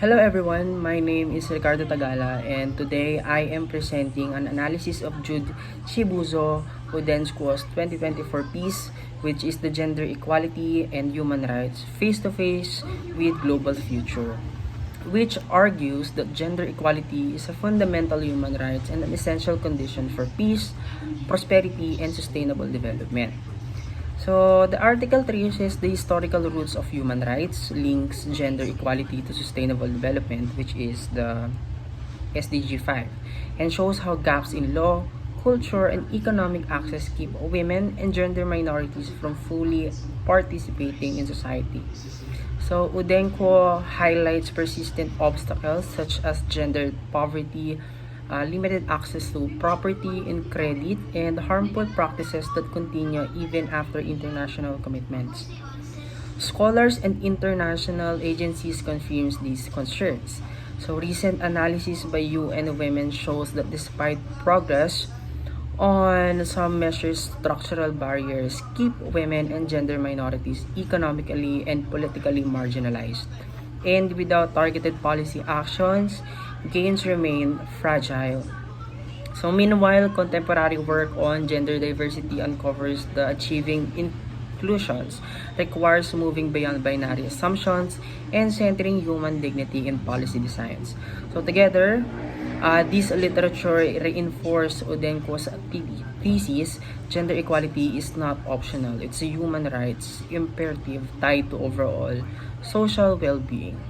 Hello everyone, my name is Ricardo Tagala and today I am presenting an analysis of Jude Chibuzo Udensko's 2024 piece, which is the Gender Equality and Human Rights Face-to-Face with Global Future, which argues that gender equality is a fundamental human right and an essential condition for peace, prosperity, and sustainable development. So, the article traces the historical roots of human rights, links gender equality to sustainable development, which is the SDG 5, and shows how gaps in law, culture, and economic access keep women and gender minorities from fully participating in society. So, Udenko highlights persistent obstacles such as gender poverty, limited access to property and credit, and harmful practices that continue even after international commitments. Scholars and international agencies confirm these concerns. So recent analysis by UN Women shows that despite progress on some measures, structural barriers keep women and gender minorities economically and politically marginalized. And without targeted policy actions, gains remain fragile. So meanwhile, contemporary work on gender diversity uncovers the achieving inclusions requires moving beyond binary assumptions and centering human dignity in policy designs. So together, this literature reinforces Udenko's thesis: gender equality is not optional. It's a human rights imperative tied to overall social well-being.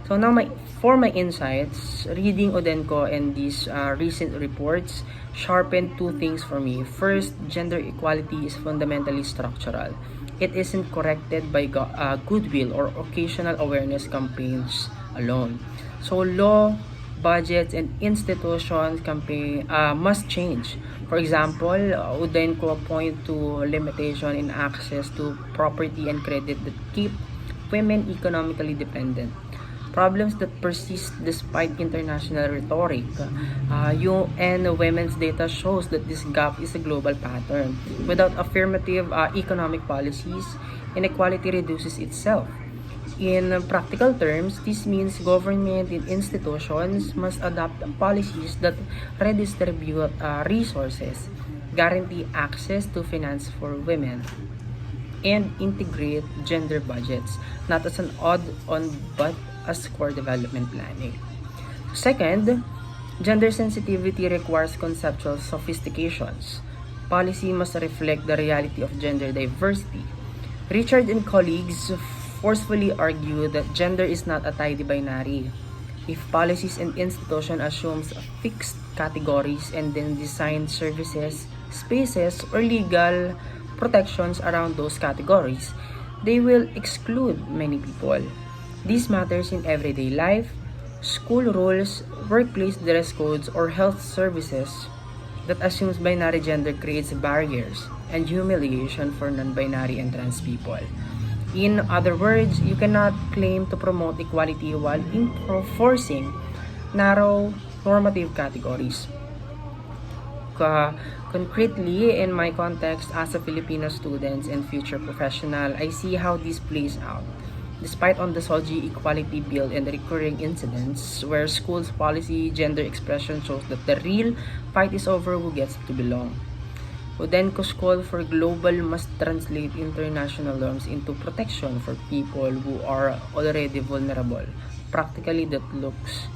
So now for my insights, reading Udenko and these recent reports sharpened two things for me. First, gender equality is fundamentally structural. It isn't corrected by goodwill or occasional awareness campaigns alone. So law, budgets, and institutions campaign must change. For example, Udenko point to limitation in access to property and credit that keep women economically dependent. Problems that persist despite international rhetoric. UN Women's data shows that this gap is a global pattern. Without affirmative economic policies, inequality reduces itself. In practical terms, this means government and institutions must adopt policies that redistribute resources, guarantee access to finance for women, and integrate gender budgets, not as an odd-on but as core development planning. Second, gender sensitivity requires conceptual sophistications. Policy must reflect the reality of gender diversity. Richard and colleagues forcefully argue that gender is not a tidy binary. If policies and institutions assumes fixed categories and then design services, spaces, or legal protections around those categories, they will exclude many people. This matters in everyday life, school rules, workplace dress codes, or health services that assumes binary gender creates barriers and humiliation for non-binary and trans people. In other words, you cannot claim to promote equality while enforcing narrow normative categories. Concretely, in my context as a Filipino student and future professional, I see how this plays out. Despite on the SOGI equality bill and recurring incidents where schools policy gender expression shows that the real fight is over who gets to belong. Udenko's call for global must translate international norms into protection for people who are already vulnerable. Practically, that looks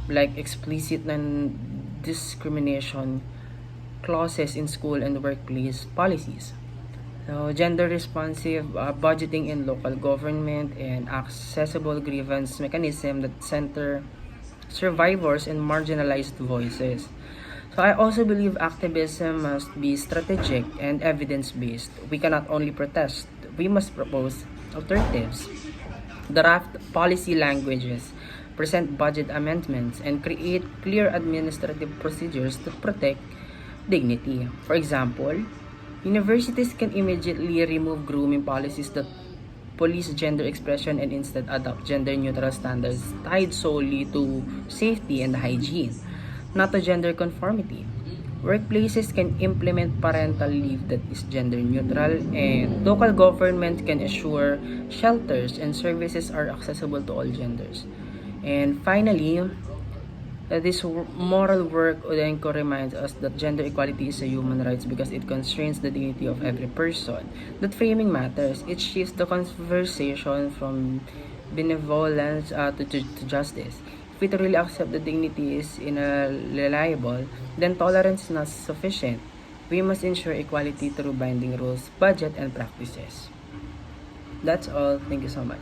like explicit non-discrimination clauses in school and workplace policies. So, gender responsive budgeting in local government and accessible grievance mechanism that center survivors and marginalized voices. So I also believe activism must be strategic and evidence-based. We cannot only protest, we must propose alternatives, draft policy languages, present budget amendments, and create clear administrative procedures to protect dignity. For example, universities can immediately remove grooming policies that police gender expression and instead adopt gender-neutral standards tied solely to safety and hygiene, not to gender conformity. Workplaces can implement parental leave that is gender neutral, and local government can ensure shelters and services are accessible to all genders. And finally, this moral work Udenko reminds us that gender equality is a human right because it constrains the dignity of every person. That framing matters. It shifts the conversation from benevolence to justice. If we truly accept that dignity is inalienable, then tolerance is not sufficient. We must ensure equality through binding rules, budget, and practices. That's all. Thank you so much.